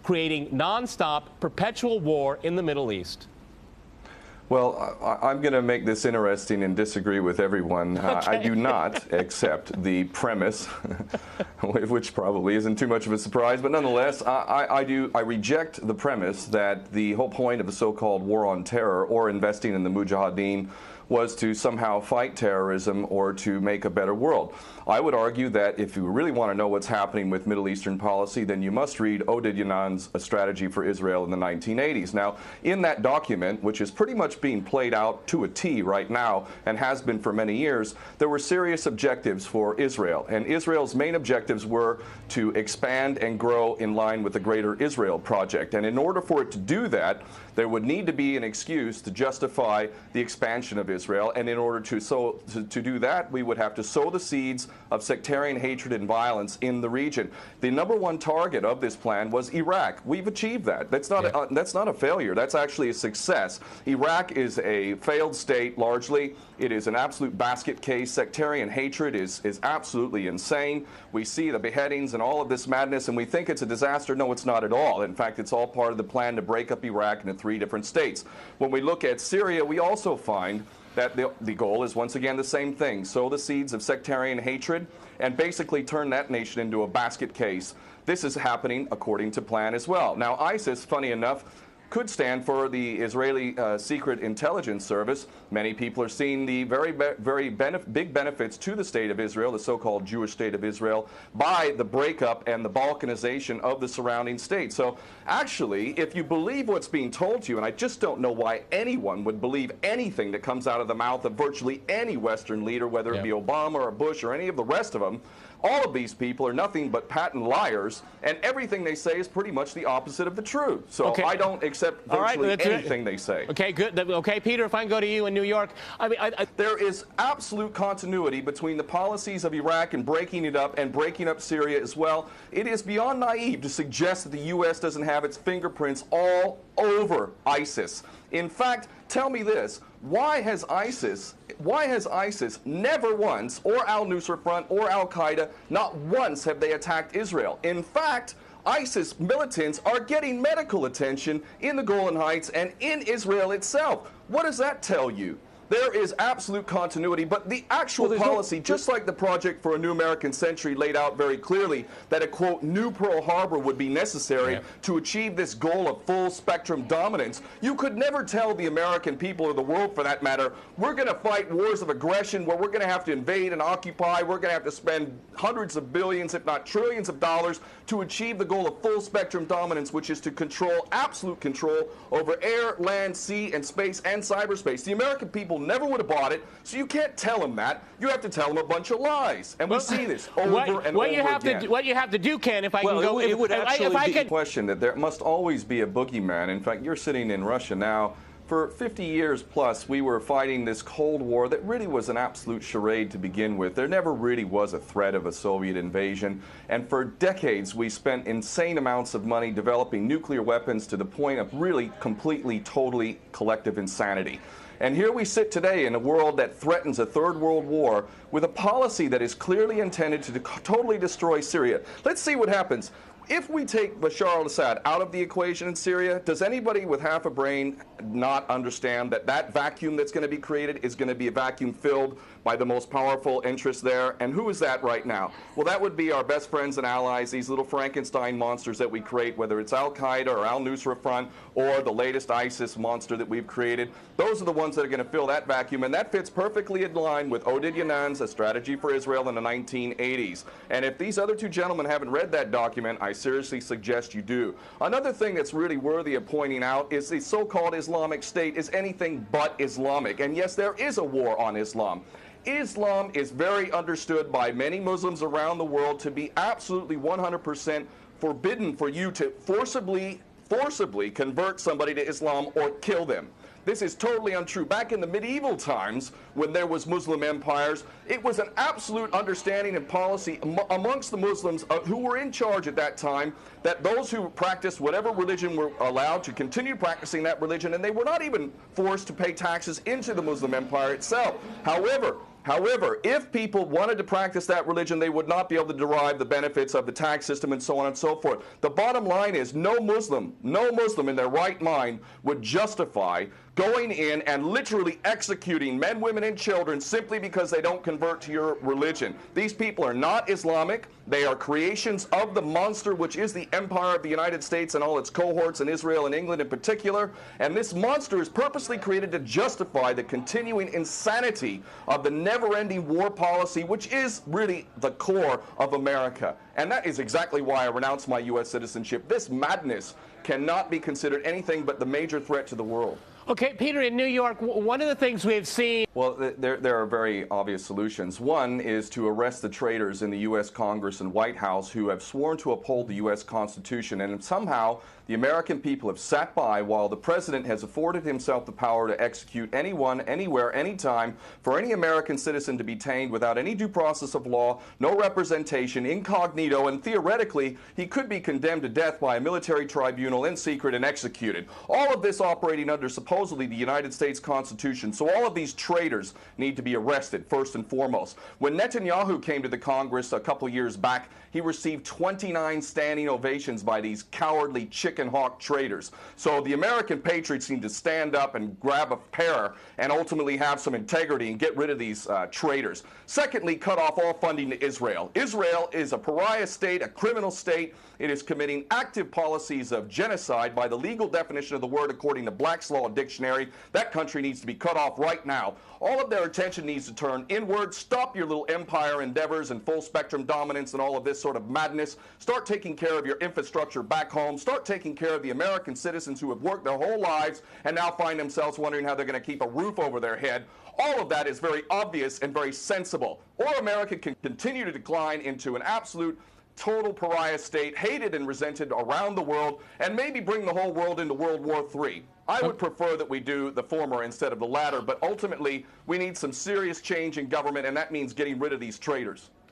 creating nonstop, perpetual war in the Middle East? Well, I'm going to make this interesting and disagree with everyone. Okay. I do not accept the premise, which probably isn't too much of a surprise, but nonetheless, I reject the premise that the whole point of the so-called war on terror or investing in the Mujahideen was to somehow fight terrorism or to make a better world. I would argue that if you really want to know what's happening with Middle Eastern policy, then you must read Oded Yanan's A Strategy for Israel in the 1980s. Now, in that document, which is pretty much being played out to a T right now and has been for many years, there were serious objectives for Israel. And Israel's main objectives were to expand and grow in line with the Greater Israel Project. And in order for it to do that, there would need to be an excuse to justify the expansion of Israel, and in order to do that, we would have to sow the seeds of sectarian hatred and violence in the region. The #1 target of this plan was Iraq. We've achieved that. That's not a failure. That's actually a success. Iraq is a failed state largely. It is an absolute basket case. Sectarian hatred is absolutely insane. We see the beheadings and all of this madness, and we think it's a disaster. No, it's not at all. In fact, it's all part of the plan to break up Iraq into 3 different states. When we look at Syria, we also find that the goal is once again the same thing: sow the seeds of sectarian hatred and basically turn that nation into a basket case. This is happening according to plan as well. Now, ISIS, funny enough, could stand for the Israeli Secret Intelligence Service. Many people are seeing the very big benefits to the state of Israel, the so-called Jewish state of Israel, by the breakup and the balkanization of the surrounding states. So actually, if you believe what's being told to you, and I just don't know why anyone would believe anything that comes out of the mouth of virtually any Western leader, whether it be Obama or Bush or any of the rest of them, all of these people are nothing but patent liars, and everything they say is pretty much the opposite of the truth. So I don't accept virtually anything they say. Okay, good. Okay, Peter, if I can go to you in New York. I mean, there is absolute continuity between the policies of Iraq and breaking it up and breaking up Syria as well. It is beyond naive to suggest that the U.S. doesn't have its fingerprints all over ISIS. In fact, tell me this: why has ISIS never once, or al-Nusra Front or al-Qaeda, not once have they attacked Israel? In fact, ISIS militants are getting medical attention in the Golan Heights and in Israel itself. What does that tell you? There is absolute continuity, but the actual policy, just like the Project for a New American Century laid out very clearly, that a, quote, new Pearl Harbor would be necessary to achieve this goal of full spectrum dominance. You could never tell the American people, or the world for that matter, we're going to fight wars of aggression where we're going to have to invade and occupy, we're going to have to spend hundreds of billions, if not trillions of dollars to achieve the goal of full spectrum dominance, which is to control, absolute control over air, land, sea, and space and cyberspace. The American people never would have bought it, so you can't tell them that. You have to tell them a bunch of lies, and we see this over and over again. What you have to do, Ken, if I can go, it would actually be a question that there must always be a boogeyman. In fact, you're sitting in Russia now. For 50 years plus, we were fighting this Cold War that really was an absolute charade to begin with. There never really was a threat of a Soviet invasion. And for decades, we spent insane amounts of money developing nuclear weapons to the point of really completely, totally collective insanity. And here we sit today in a world that threatens a third world war with a policy that is clearly intended to totally destroy Syria. Let's see what happens. If we take Bashar al-Assad out of the equation in Syria, does anybody with half a brain not understand that that vacuum that's going to be created is going to be a vacuum filled by the most powerful interests there? And who is that right now? Well, that would be our best friends and allies, these little Frankenstein monsters that we create, whether it's al-Qaeda or al-Nusra Front or the latest ISIS monster that we've created. Those are the ones that are going to fill that vacuum, and that fits perfectly in line with Oded Yanan's A Strategy for Israel in the 1980s. And if these other two gentlemen haven't read that document, I seriously suggest you do. Another thing that's really worthy of pointing out is the so-called Islamic State is anything but Islamic. And yes, there is a war on Islam. Islam is very understood by many Muslims around the world to be absolutely 100% forbidden for you to forcibly convert somebody to Islam or kill them. This is totally untrue. Back in the medieval times, when there was Muslim empires, it was an absolute understanding and policy amongst the Muslims who were in charge at that time that those who practiced whatever religion were allowed to continue practicing that religion, and they were not even forced to pay taxes into the Muslim empire itself. However, However, if people wanted to practice that religion, they would not be able to derive the benefits of the tax system and so on and so forth. The bottom line is no Muslim in their right mind would justify going in and literally executing men, women, and children simply because they don't convert to your religion. These people are not Islamic. They are creations of the monster, which is the empire of the United States and all its cohorts in Israel and England in particular. And this monster is purposely created to justify the continuing insanity of the never-ending war policy, which is really the core of America. And that is exactly why I renounce my U.S. citizenship. This madness cannot be considered anything but the major threat to the world. Okay, Peter, in New York, one of the things we've seen... Well, there are very obvious solutions. One is to arrest the traitors in the U.S. Congress and White House who have sworn to uphold the U.S. Constitution, and somehow the American people have sat by while the president has afforded himself the power to execute anyone, anywhere, anytime, for any American citizen to be detained without any due process of law, no representation, incognito, and theoretically, he could be condemned to death by a military tribunal in secret and executed. All of this operating under supposedly the United States Constitution. So all of these traitors need to be arrested, first and foremost. When Netanyahu came to the Congress a couple years back, he received 29 standing ovations by these cowardly chicken hawk traitors. So the American patriots need to stand up and grab a pair and ultimately have some integrity and get rid of these traitors. Secondly, cut off all funding to Israel. Israel is a pariah state, a criminal state. It is committing active policies of genocide by the legal definition of the word according to Black's Law Dictionary. That country needs to be cut off right now. All of their attention needs to turn inward. Stop your little empire endeavors and full spectrum dominance and all of this sort of madness. Start taking care of your infrastructure back home. Start taking care of the American citizens who have worked their whole lives and now find themselves wondering how they're going to keep a roof over their head. All of that is very obvious and very sensible. Or America can continue to decline into an absolute total pariah state, hated and resented around the world, and maybe bring the whole world into World War III. I would prefer that we do the former instead of the latter, but ultimately we need some serious change in government, and that means getting rid of these traitors.